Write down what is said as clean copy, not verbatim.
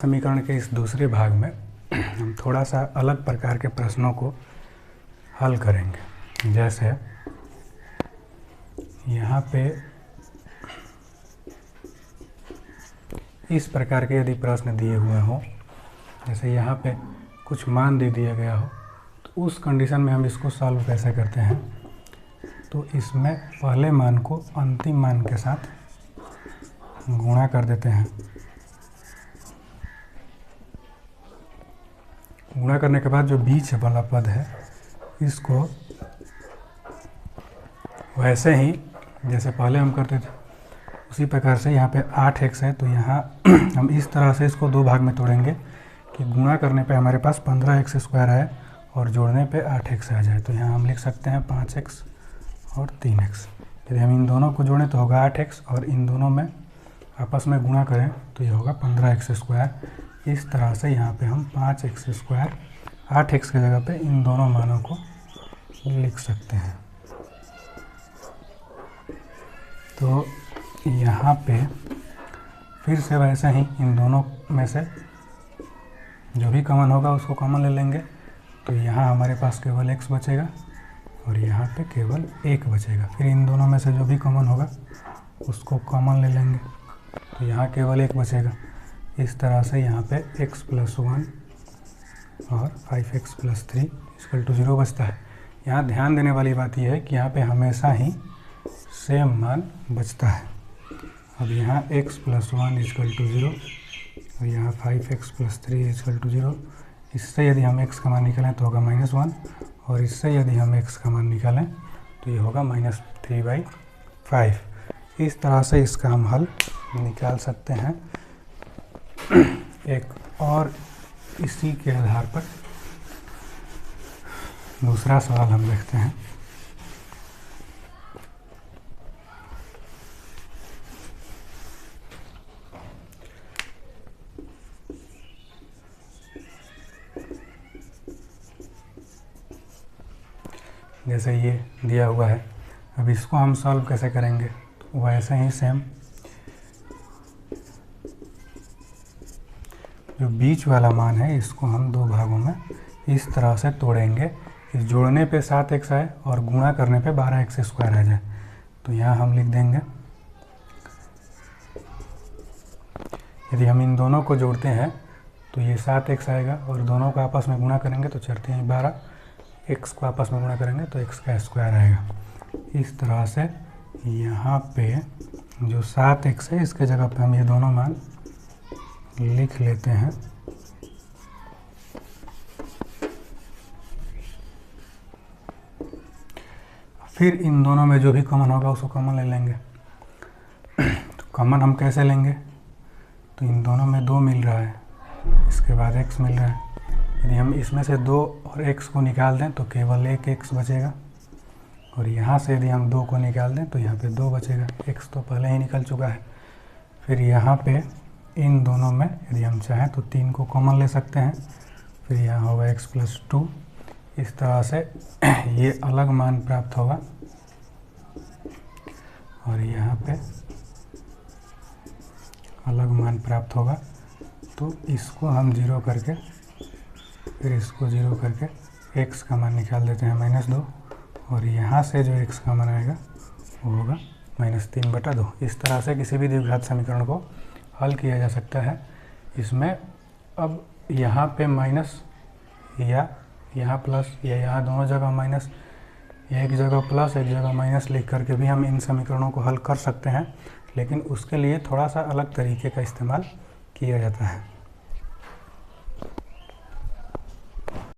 समीकरण के इस दूसरे भाग में हम थोड़ा सा अलग प्रकार के प्रश्नों को हल करेंगे। जैसे यहाँ पे इस प्रकार के यदि प्रश्न दिए हुए हों, जैसे यहाँ पे कुछ मान दे दिया गया हो, तो उस कंडीशन में हम इसको सॉल्व कैसे करते हैं। तो इसमें पहले मान को अंतिम मान के साथ गुणा कर देते हैं। गुणा करने के बाद जो बीच वाला पद है इसको वैसे ही जैसे पहले हम करते थे उसी प्रकार से यहाँ पे 8x है, तो यहाँ हम इस तरह से इसको दो भाग में तोड़ेंगे कि गुणा करने पे हमारे पास 15x² है और जोड़ने पे 8x आ जाए। तो यहाँ हम लिख सकते हैं 5x और 3x। यदि हम इन दोनों को जोड़ें तो होगा 8x और इन दोनों में आपस में गुणा करें तो ये होगा 15x²। इस तरह से यहाँ पे हम 5x² 8x की जगह पे इन दोनों मानों को लिख सकते हैं। तो यहाँ पे फिर से वैसे ही इन दोनों में से जो भी कॉमन होगा उसको कॉमन ले लेंगे। तो यहाँ हमारे पास केवल x बचेगा और यहाँ पे केवल 1 बचेगा। फिर इन दोनों में से जो भी कॉमन होगा उसको कॉमन ले लेंगे, तो यहाँ केवल 1 बचेगा। इस तरह से यहाँ पे x+1 और 5x+3 = 0 बचता है। यहाँ ध्यान देने वाली बात यह है कि यहाँ पे हमेशा ही सेम मान बचता है। अब यहाँ x+1 = 0 और यहाँ 5x+3 = 0। इससे यदि हम x का मान निकालें तो होगा -1 और इससे यदि हम x का मान निकालें तो ये होगा -3/5। इस तरह से इसका हम हल निकाल सकते हैं। एक और इसी के आधार पर दूसरा सवाल हम देखते हैं। जैसे ये दिया हुआ है, अब इसको हम सॉल्व कैसे करेंगे। तो वैसे ही सेम जो बीच वाला मान है इसको हम दो भागों में इस तरह से तोड़ेंगे कि जोड़ने पे 7x आए और गुणा करने पे 12x² आ जाए। तो यहाँ हम लिख देंगे, यदि हम इन दोनों को जोड़ते हैं तो ये 7x आएगा और दोनों को आपस में गुणा करेंगे तो चढ़ते हैं 12, x को आपस में गुणा करेंगे तो x² आएगा। इस तरह से यहाँ पे जो 7x है इसके जगह पे हम ये दोनों मान लिख लेते हैं। फिर इन दोनों में जो भी कॉमन होगा उसको कॉमन ले लेंगे। तो कॉमन हम कैसे लेंगे, तो इन दोनों में 2 मिल रहा है, इसके बाद x मिल रहा है। यदि हम इसमें से 2 और x को निकाल दें तो केवल 1 x बचेगा और यहाँ से यदि हम 2 को निकाल दें तो यहाँ पे 2 बचेगा। x तो पहले ही निकल चुका है। फिर यहाँ पे इन दोनों में यदि हम चाहें तो 3 को कॉमन ले सकते हैं। फिर यहाँ होगा x+2। इस तरह से ये अलग मान प्राप्त होगा और यहाँ पे अलग मान प्राप्त होगा। तो इसको हम 0 करके फिर इसको 0 करके x का मान निकाल देते हैं -2 और यहाँ से जो x का मान आएगा वो होगा -3/2। इस तरह से किसी भी द्विघात समीकरण को हल किया जा सकता है। इसमें अब यहाँ पे माइनस या यहाँ प्लस या यहाँ दोनों जगह माइनस या एक जगह प्लस एक जगह माइनस लिख करके भी हम इन समीकरणों को हल कर सकते हैं, लेकिन उसके लिए थोड़ा सा अलग तरीके का इस्तेमाल किया जाता है।